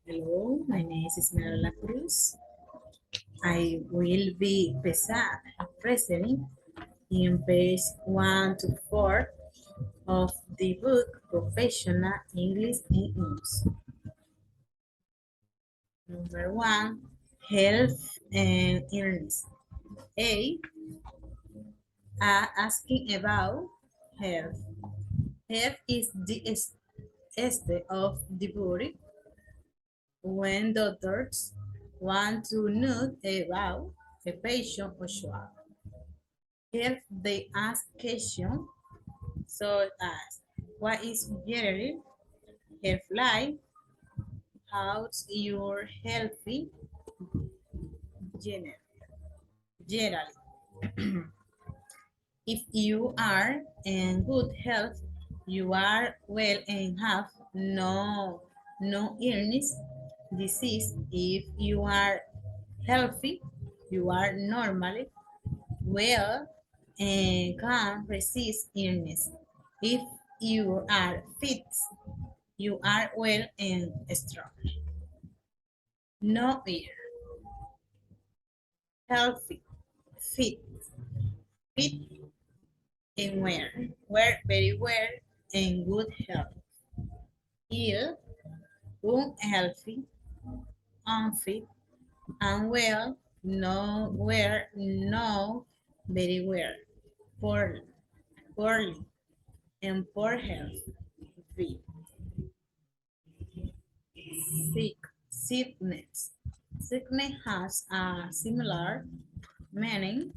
Hello, my name is Esmeralda Cruz. I will be presenting in page 1 to 4 of the book Professional English in Use. Number 1, Health and Illness. A, asking about health. Health is the state of the body when doctors want to know about a patient or child. If they ask questions such as what is generally health like, how's your healthy generally. generally. If you are in good health, you are well and have no illness, disease. If you are healthy, you are normally well and can resist illness. If you are fit, you are well and strong. No ear. Healthy, fit, fit and wear. Wear very well and good health. Ill, unhealthy, unfit, unwell, no wear, no very well. Poorly, poorly, and poor health. Fit. Sick, sickness. Sickness has a similar meaning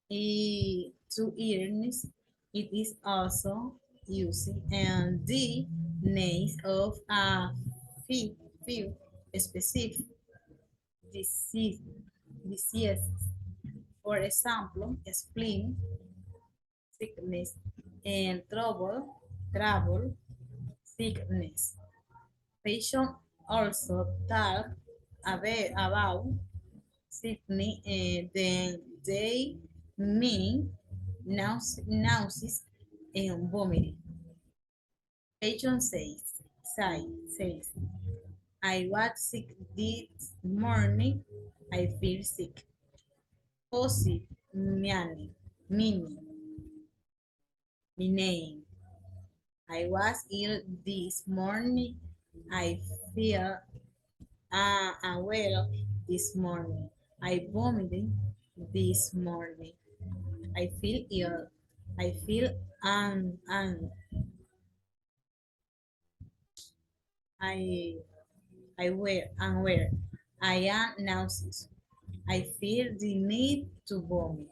to illness. It is also used in the name of a few specific disease, diseases. For example, spleen, sickness, and trouble, sickness. Patients also talk about sickness, and then they mean nausea and vomiting. Patient says, I was sick this morning. I feel sick. Positive, meaning, my name. I was ill this morning. I feel well this morning. I vomited this morning. I feel ill. I feel I I unaware. I am nauseous. I feel the need to vomit.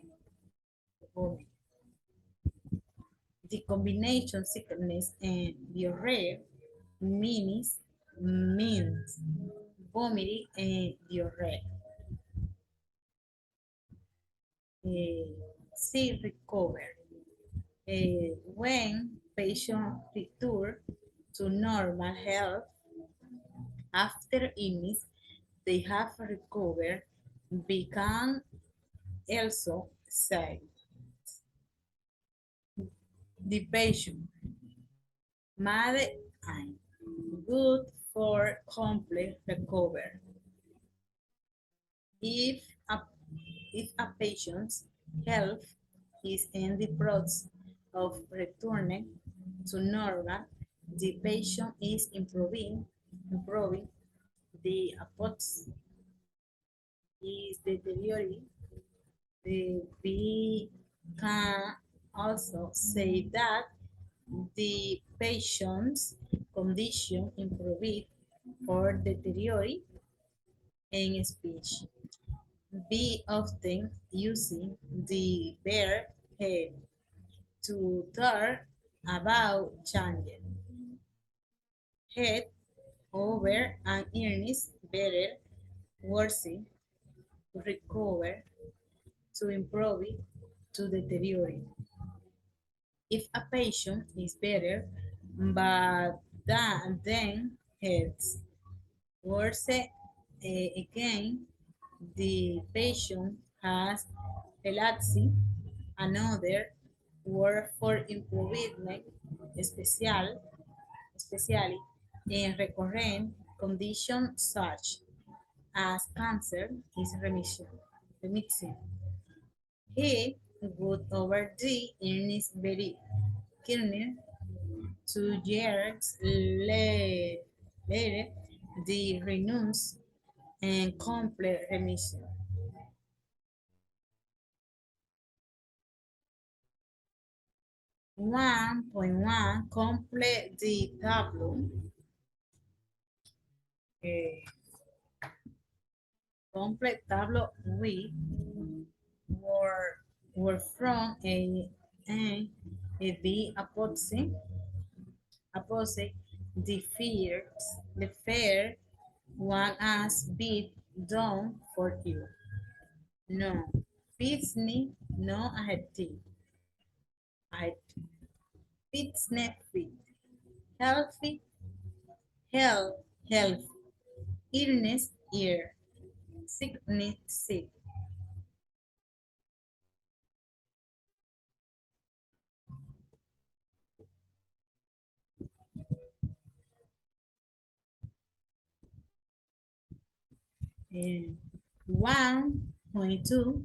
The combination sickness and diarrhea means vomiting and diarrhea. See recover. When patient return to normal health after illness, they have recovered, become also say the patient mad and good for complete recovery. If a, if a patient's health is in the process of returning to normal, the patient is improving, the approach is deteriorating. We can also say that the patient's condition improved or deteriorated in speech. Be often using the verb have to talk about changes. Head, over, and illness, better, worsen, recover, to improve, to deteriorate. If a patient is better, but then heads worse again, the patient has relapsing. Another word for improvement, especially in recurrent condition such as cancer is remission. He would over the illness very keenly 2 years later, the renounced and complete remission. 1.1 complete the tableau. eh, Complete tableau with were from a B opposite the fair one as beat down for you. No, fits me no I fits ne fit. Healthy, health, health. Illness, ear. Sickness, sick. And 1.2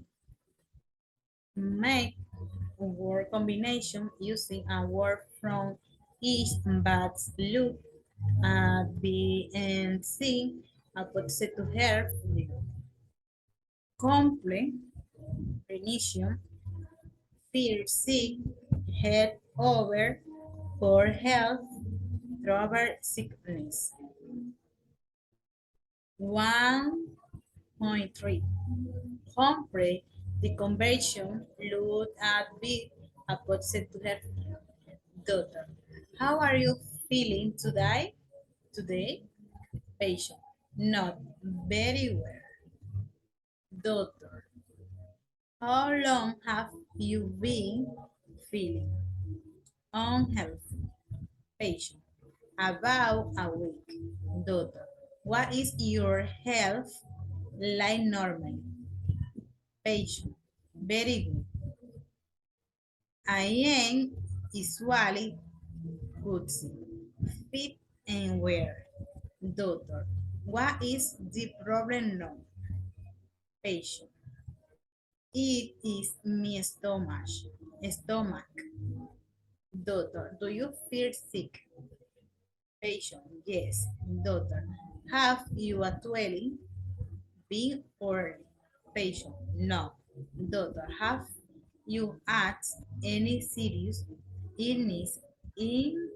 make word combination using a word from each but look at B and C opposite to help you. Complete, remission, fear sick, head over, for health, trouble sickness. 1.3 Compre the conversion look at B opposite to her daughter. How are you feeling today? Today, patient. Not very well. Doctor, how long have you been feeling unhealthy? Patient, about a week. Doctor, what is your health like normally? Patient, very good. I am usually good, fit and well. Doctor, what is the problem now? Patient, it is my stomach. Doctor, do you feel sick? Patient, yes. Doctor, have you actually been early? Patient, no. Doctor, have you had any serious illness in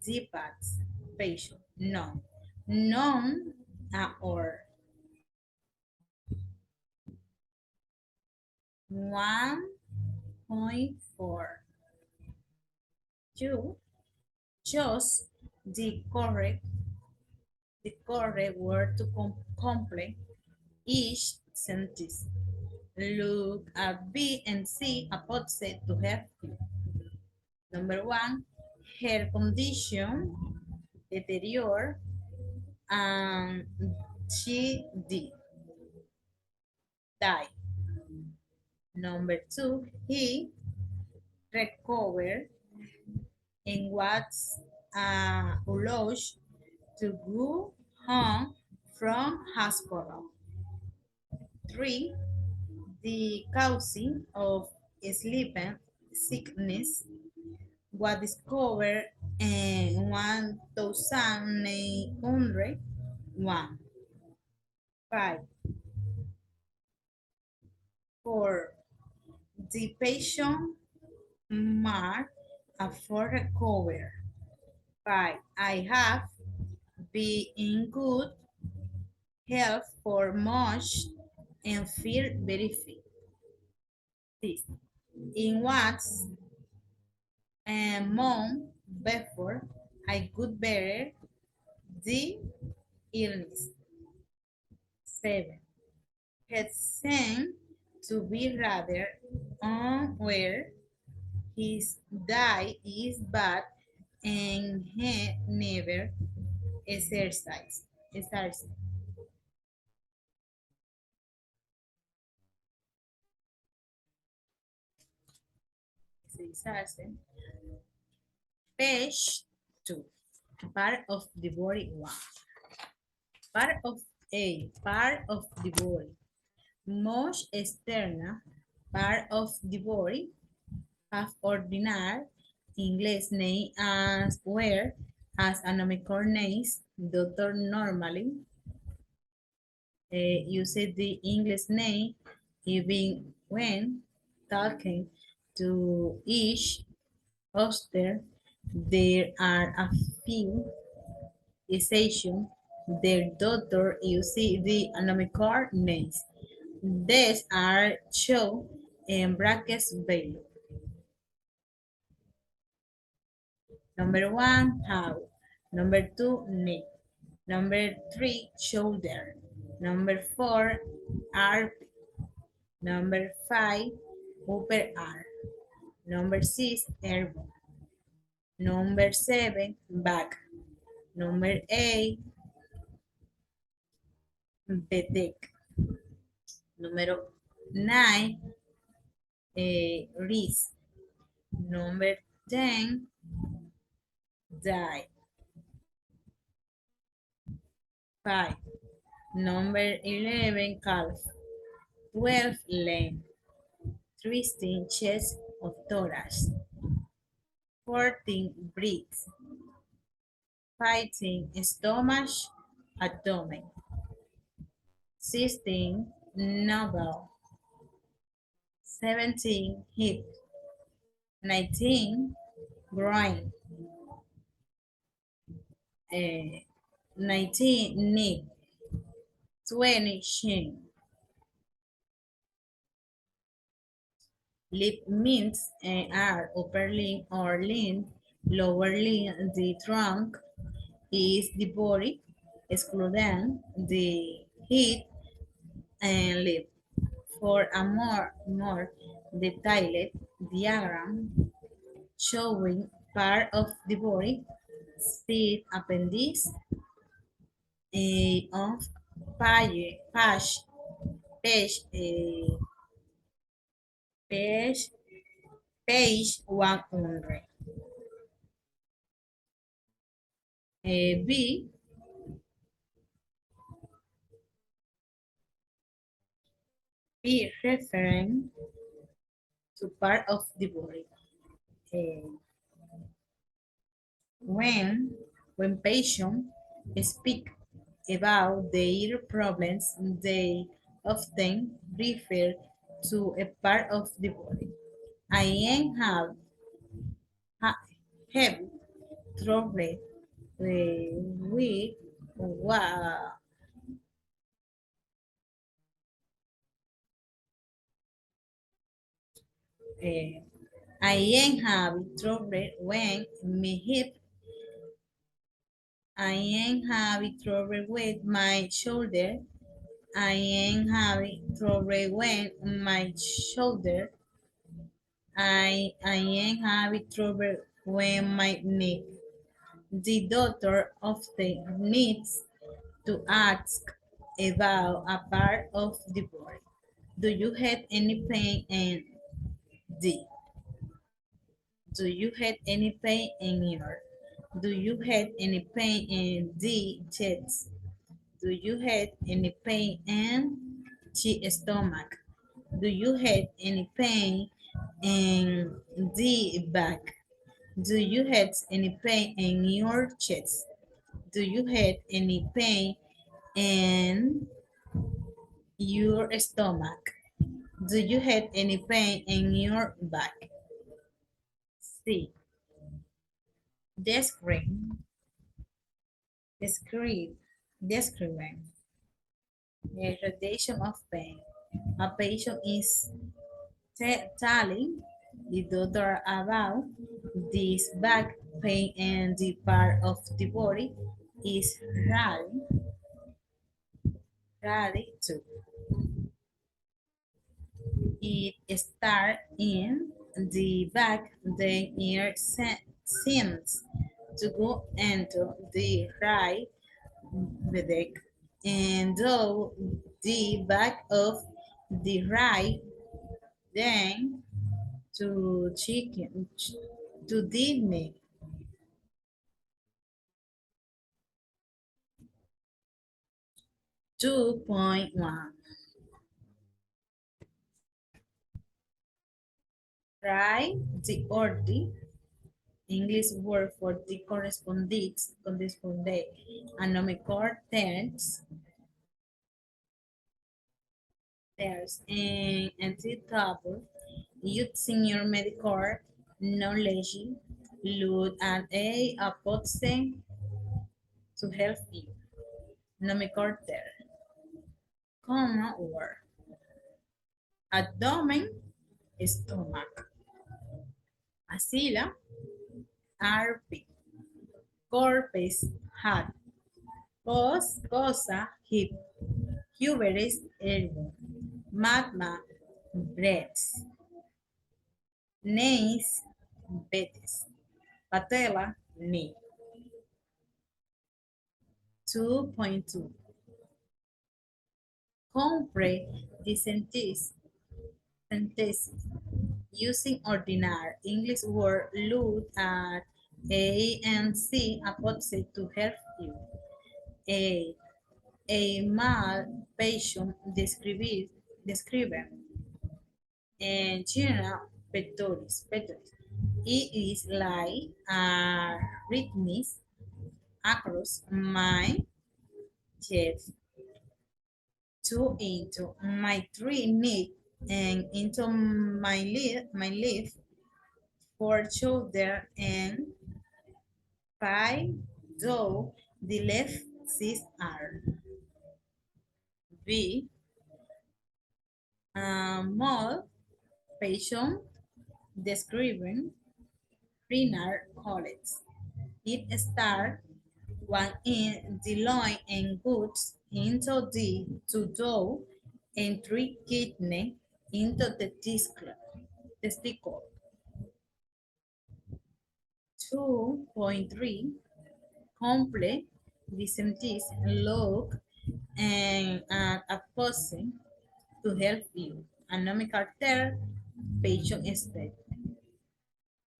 the past? Patient, no. None at all. 1.4 You chose the correct word to complete each sentence. Look at B and C opposite to help you. Number 1, her condition deteriorate and she did die. Number 2, he recovered and was allowed to go home from hospital. 3, the cause of sleeping sickness was discovered in 1901. 5. For the patient mark for recovery. 5. I have been in good health for much and feel very fit. 6. In what month before I could bear the illness. 7. Had seemed to be rather unaware his diet is bad and he never exercised. Page 2, part of the body 1. Part of the body. Most external part of the body have ordinary English name as where as anatomical names. Doctor normally use the English name even when talking to each other. There are a few exceptions. The doctor uses the anatomical names. These are shown in brackets below. Number one, how. Number two, neck. Number three, shoulder. Number four, arm. Number five, upper arm. Number six, elbow. Number seven, back. Number eight, petek. Número nine, wrist. Number 10, die. 5. Number 11, calf. 12, leg. 13, chest of thorax. 14, breath. 15, stomach, abdomen. 16, navel. 17, hip. 19, groin. 19, neck. 20, shin. Lip means are upper limb or limb, lower limb, the trunk is the body, excluding the head and lip. For a more detailed diagram showing part of the body, see appendix of page, page, page 100. B, referring to part of the body. Eh, when when patients speak about their problems, they often refer to a part of the body. I am have trouble with what I am having trouble when my hip. I am having trouble with my shoulder. I am having trouble with my shoulder. I am having trouble with my neck. The doctor often needs to ask about a part of the body. Do you have any pain in D? Do you have any pain in your? Do you have any pain in the chest? Do you have any pain in the stomach? Do you have any pain in the back? Do you have any pain in your chest? Do you have any pain in your stomach? Do you have any pain in your back? C. Describe, describe, describe. The rotation of pain. A patient is telling the doctor about this back pain and the part of the body is ready to. It starts in the back, then it seems to go into the right leg, and though the back of the right, then to chicken to the neck. 2.1. Write the or the English word for the corresponding anometric terms and the table using your medical knowledge. Look at a hypothesis to help you. Nomenclature. Common word. Abdomen, stomach. Axilla, armpit. Corpus, heart. Cosa, hip. Humerus, elbow. Magma, breast. Nails, betis. Patella, knee. 2.2. Compre the sentences using ordinary English word. Look at A and C hypotheses to help you. A. A male patient described and general pectoris. It is like arrhythmias across my chest, two into my three neck and into my left, four shoulder and five though the left six are. B. Mole patient describing renal colics. It starts one in the loin and goods into the two dough and three kidney into the testicle. 2.3 complete the sentence look and a person to help you. Anatomical term, patient state.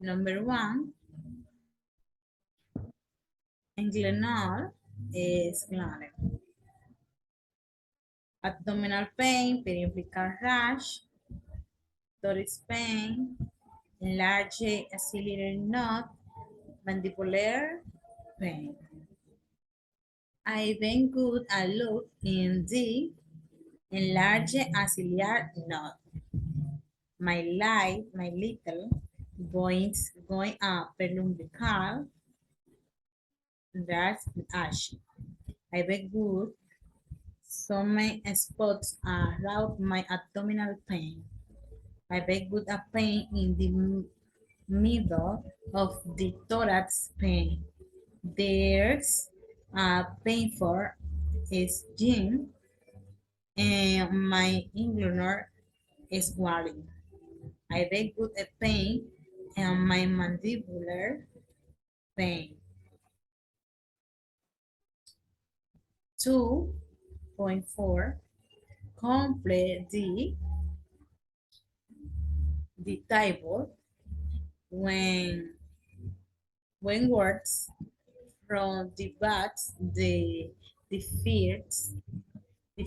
Number 1, inguinal is glandular. Abdominal pain, periumbilical rash, thorax pain, enlarged axillary node, mandibular pain. I then good a look in the enlarged axillary node. My little points going up periumbilical, that's ashy. I very good. Some spots around my abdominal pain. I very good a pain in the middle of the thorax pain. There's a pain for skin and my inguinal is swelling. I very good a pain and my mandibular pain. 2.4 complete the table when words from the bats the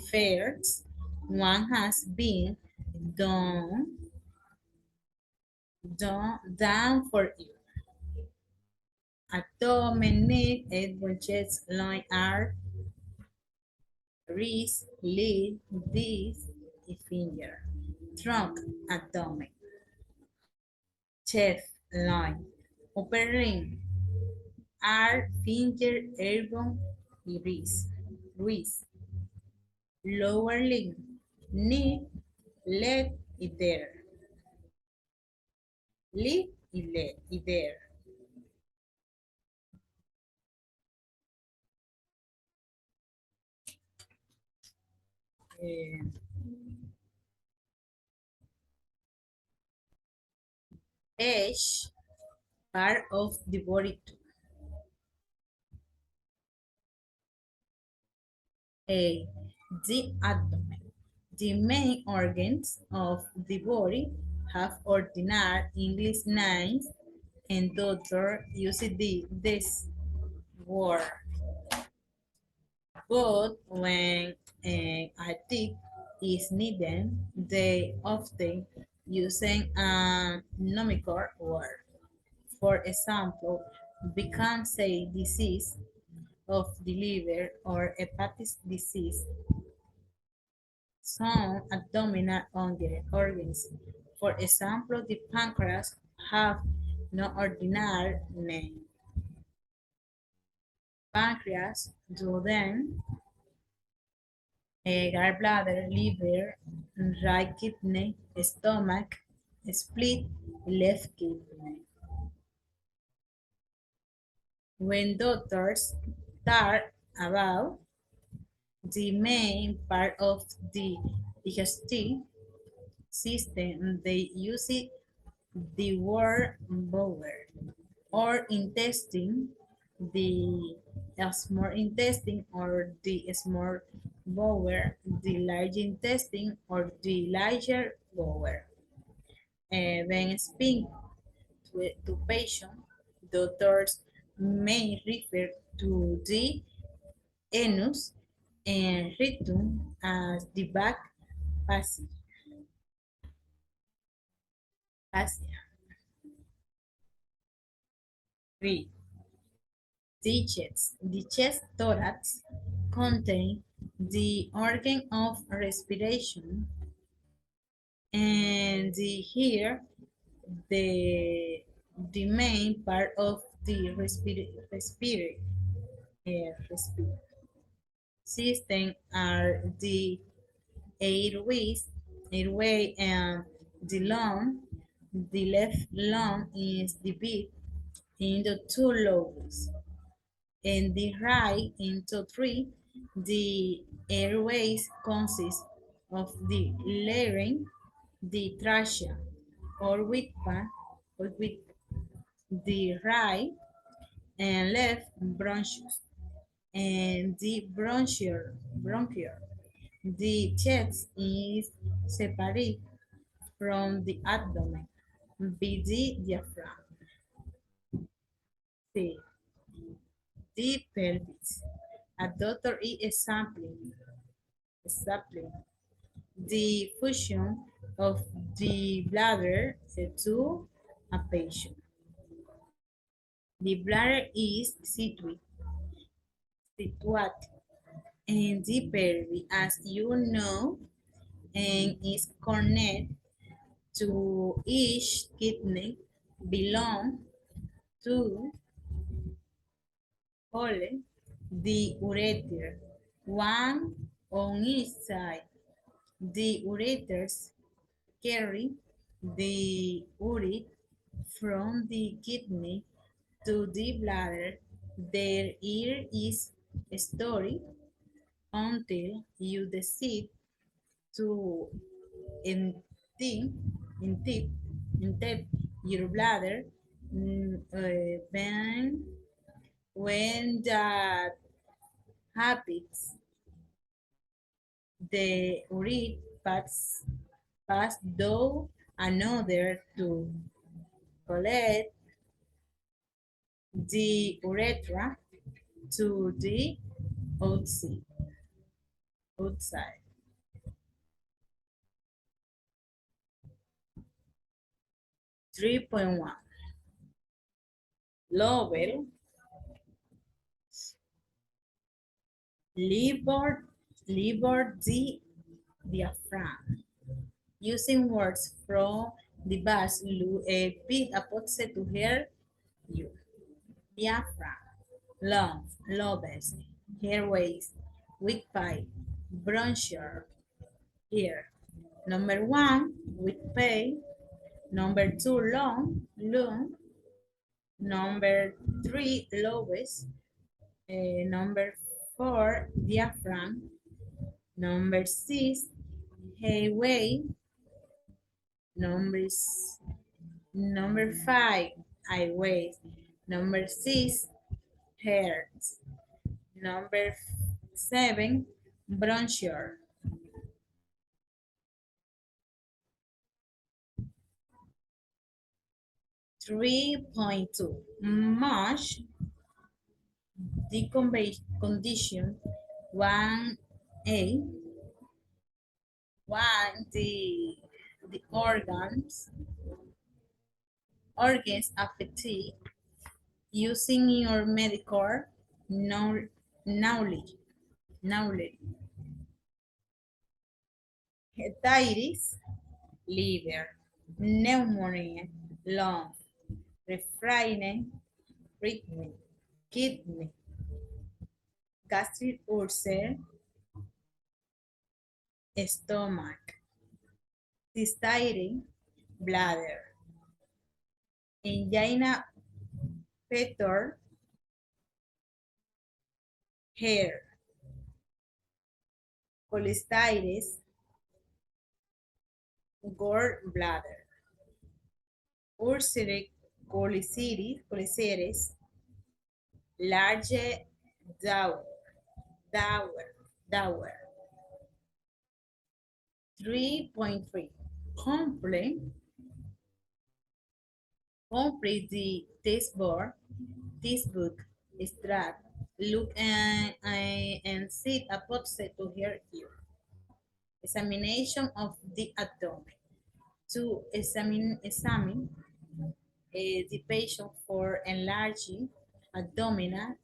fairs one has been done down for you. Abdomen, neck, elbow, chest, loin, arm, wrist, leg, this, finger, trunk, abdomen, chest, loin, upper ring, arm, finger, elbow, wrist, lower limb, knee, leg, y there. Leg y leg, y there. Edge, part of the body too. A. The abdomen. The main organs of the body have ordinary English names and doctor use this word. But when article is needed, they often using a nomical word. For example, becomes a disease of the liver or hepatic disease. Some abdominal organs, for example, the pancreas, have no ordinary name. Pancreas, duoden, gallbladder, liver, right kidney, stomach, split, left kidney. When doctors talk about the main part of the digestive system, they use it the word bowel or intestine, the small intestine or the small bowel, the large intestine or the larger bowel. When speaking to patients, doctors may refer to the anus and rectum as the back passage. Fascia. 3. The chest. The chest thorax contain the organ of respiration and here the main part of the respiratory system are the airway and the lung. The left lung is divided into two lobes and the right into three. The airways consist of the larynx, the trachea, or with the right and left bronchus, and the bronchial. The chest is separated from the abdomen by the diaphragm. C. The pelvis. A doctor is sampling the function of the bladder to a patient. The bladder is situated in the pelvis, as you know, and is connected to each kidney belong to hold the ureter, one on each side. The ureters carry the urine from the kidney to the bladder. Their ear is stored until you decide to empty, empty, empty your bladder. When that happens, the urine pass through another to collect the urethra to the outside. outside. 3.1 Lower lever the diaphragm. Using words from the bus, repeat approximate to hear you. Diaphragm, lungs, lobes, airways, windpipe, bronchial, ear. Number 1, windpipe. Number 2, lung. Number 3, lobes. Number 4, diaphragm. Number 6, airway. Number 5, airways. Number 6, heart. Number 7, bronchial. 3.2 much the condition one A. One, the organs affected using your medical knowledge. Knowledge. Hepatitis, liver, pneumonia, lung, refrigerating, kidney, gastric ulcer, stomach, cystitis, bladder, angina pectoris, hair, colitis, gallbladder, ulcerative colitis, large dower, dower. 3.3. Complete the textbook, extract, look and sit opposite to hear you. Examination of the abdomen. To examine the patient for enlarging abdominal,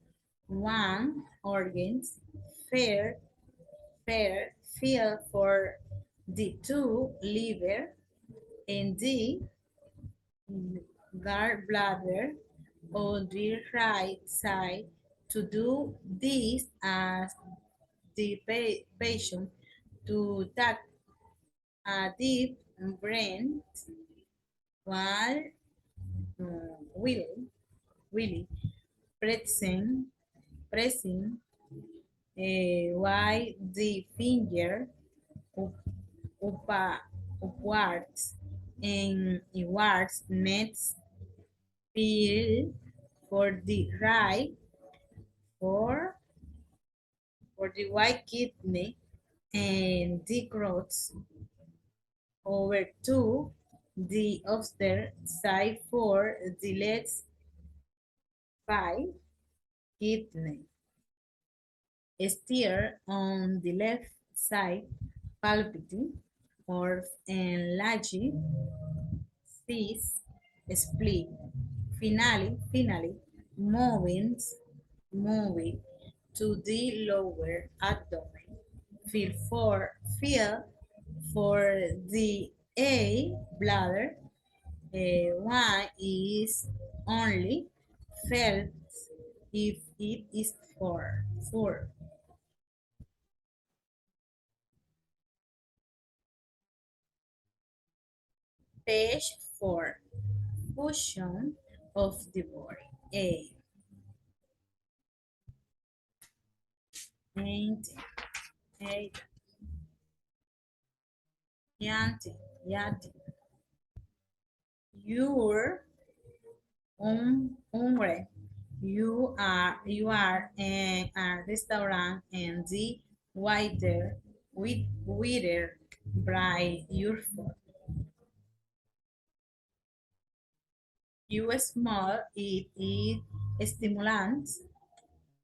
one organs, fair, feel for the two liver and the gallbladder on the right side. To do this, as the patient to take a deep breath while really pressing while the finger up, upwards and inwards. Next, feel for the right for the white kidney and the cross over to the other side for the left 5 kidney. Steer on the left side, palpating or enlarging, cease, split. Finally, moving to the lower abdomen. Feel for the A bladder. One is only felt if it is four. Page 4. Function of the body. A. And eight. Yanti. Yanti. You're hungry. You are in a restaurant and the waiter bring your food. You smell it eat stimulants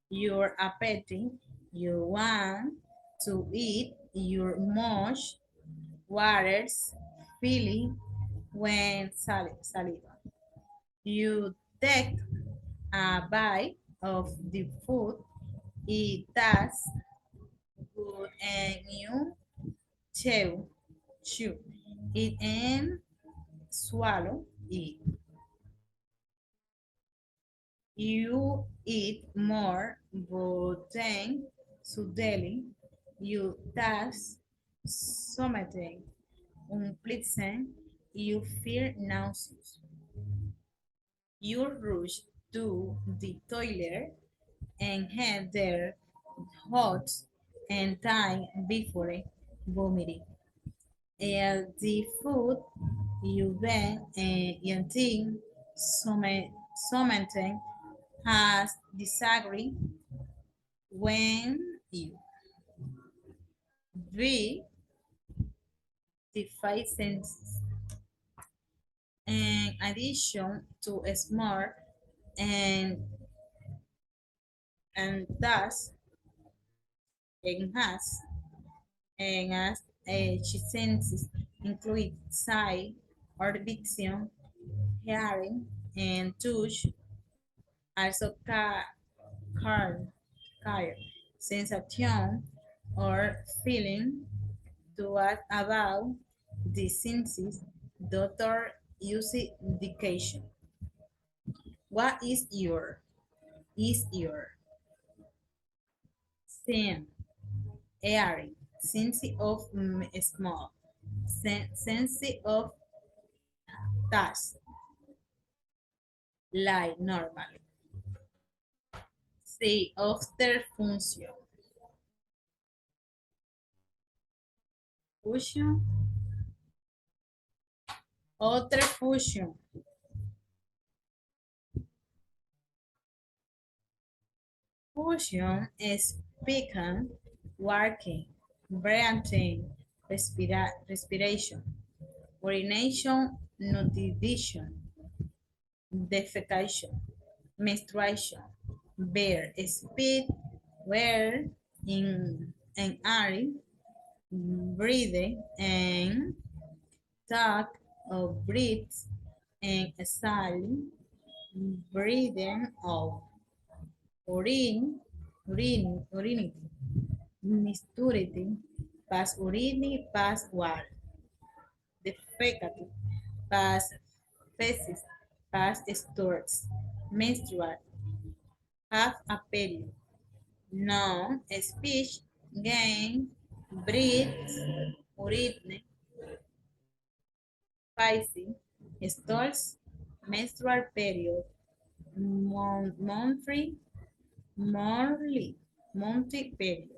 your appetite. You want to eat your mouth waters feeling when saliva. You take a bite of the food. It tastes good and you chew it and swallow it. You eat more, but then suddenly you taste something unpleasant. You feel nauseous. You rush to the toilet and have their hot and time before vomiting. And the food you then and think something has disagreed when you read the five senses. In addition to a smart and thus enhance and as senses include sight, audition, hearing, and touch, also car, car, sensation, or feeling. To ask about the senses, doctor uses indication. What is your sen, hearing, sense of small, sense of touch, like normal, say after function, fusion, other fusion, fusion is speaking, working, breathing, respiration, urination, nutrition, defecation, menstruation, bear, speed, wear, in air, breathing, and talk of breathe, and exhale, breathing out, urinating, menstruating, pass urine, pass wall, defecating, pass feces, pass stores, menstrual, have a period, no speech, gain, breathe, urine, spicy, stores, menstrual period, monthly, monthly period.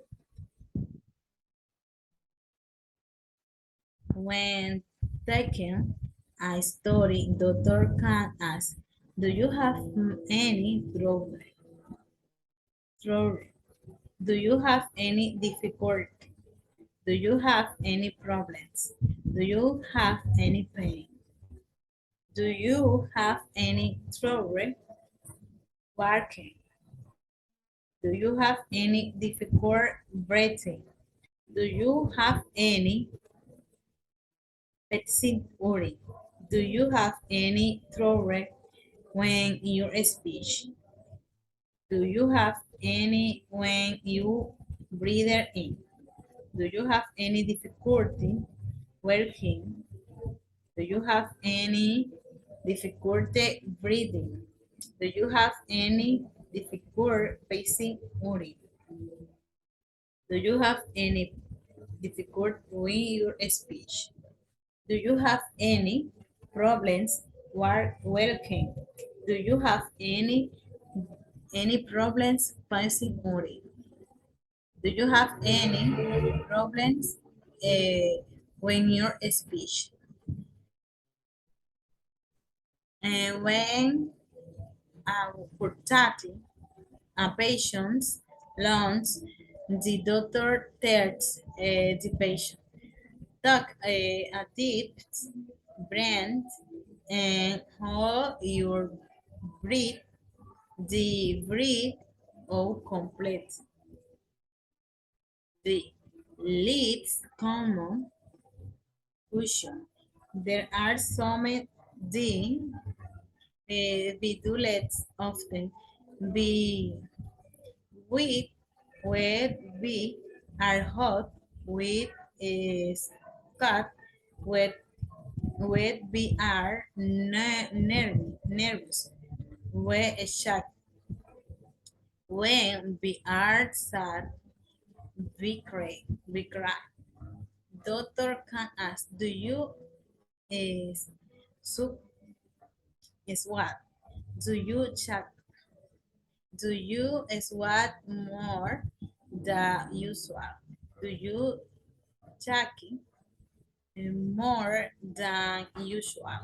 When taking a story, doctor can ask, do you have any trouble? Trouble? Do you have any difficulty? Do you have any problems? Do you have any pain? Do you have any trouble walking? Do you have any difficult breathing? Do you have any flexibility? Do you have any trouble when you speak? Do you have any when you breathe in? Do you have any difficulty working? Do you have any difficulty breathing? Do you have any difficult facing urine? Do you have any difficult doing your speech? Do you have any problems while working? Do you have any problems passing urine? Do you have any problems when your speech? And when contacting a patient's lungs, the doctor tells the patient, take a deep breath and hold your breath, the breath out complete. The least common cushion. There are some the bidulets often be weak with be are hot with is cut with be are nervous with shock when we are sad we cry. Doctor can ask, do you is soup is what? Do you check? Do you sweat more than usual? Do you checking more than usual?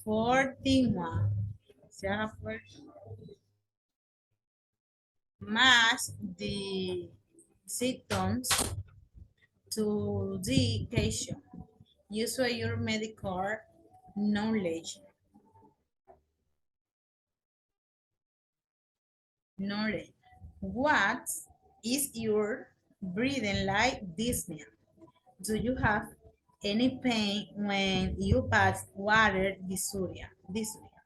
41. Match the symptoms to the patient. Use your medical knowledge. Knowledge. What is your breathing like dyspnea? Do you have any pain when you pass water dysuria? Dysuria.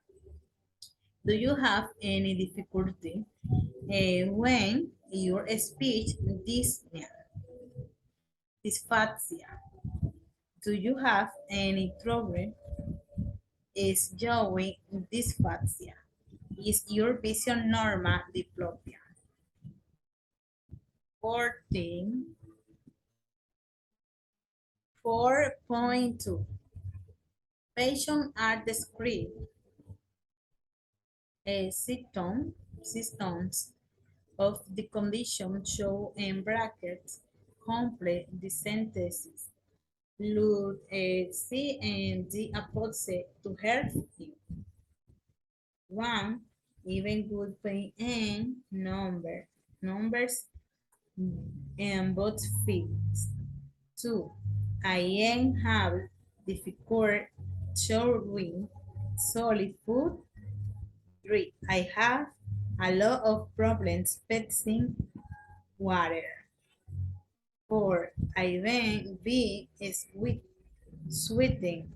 Do you have any difficulty when your speech dyspnea? Dysphagia? Do you have any trouble is showing dysphagia? Is your vision normal diplopia? 14, 4.2. Patients are described symptoms of the condition shown in brackets, complete the sentences. Look C and D approach to help you. 1. Even good pain and numbers and both fields. 2. I am have difficult chewing solid food. 3. I have a lot of problems fetching water. 4. I then be sweating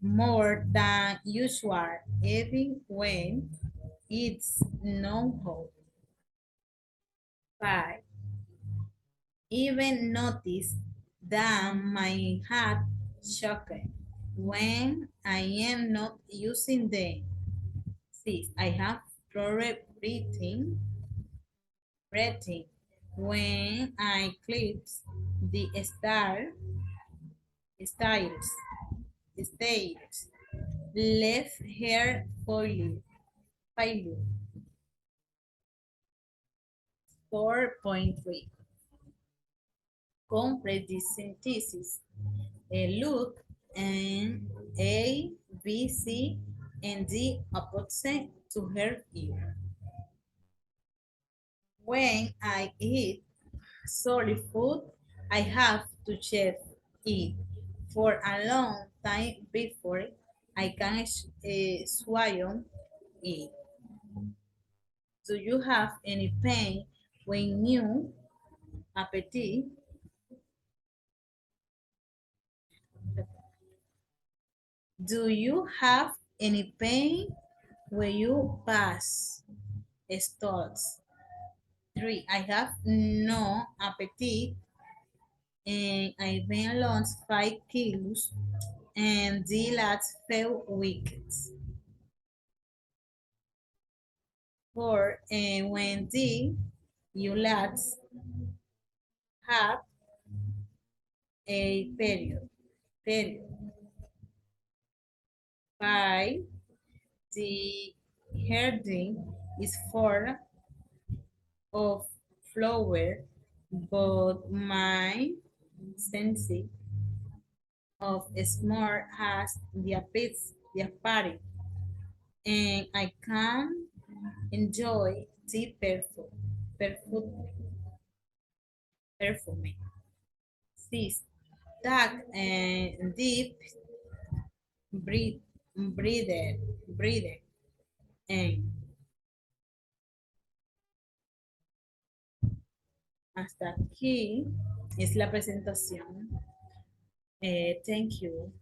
more than usual even when it's not hot. 5. Even notice that my heart shocked when I am not using them. 6. I have trouble breathing when I clip the stairs. Left hair failure. 4.3. Complete the synthesis. Look and A, B, C, and D opposite to her ear. When I eat solid food, I have to check it for a long time before I can swallow it. Do you have any pain when you appetite? Do you have any pain when you pass stalls? 3. I have no appetite and I've been lost 5 kilos and the last few weeks. 4. And when you last have a period. 5. The herding is full of flower, but my sense of smell has disappeared, and I can enjoy the perfume. 6. Dark and deep breathe, breathe, and hasta aquí es la presentación. Thank you.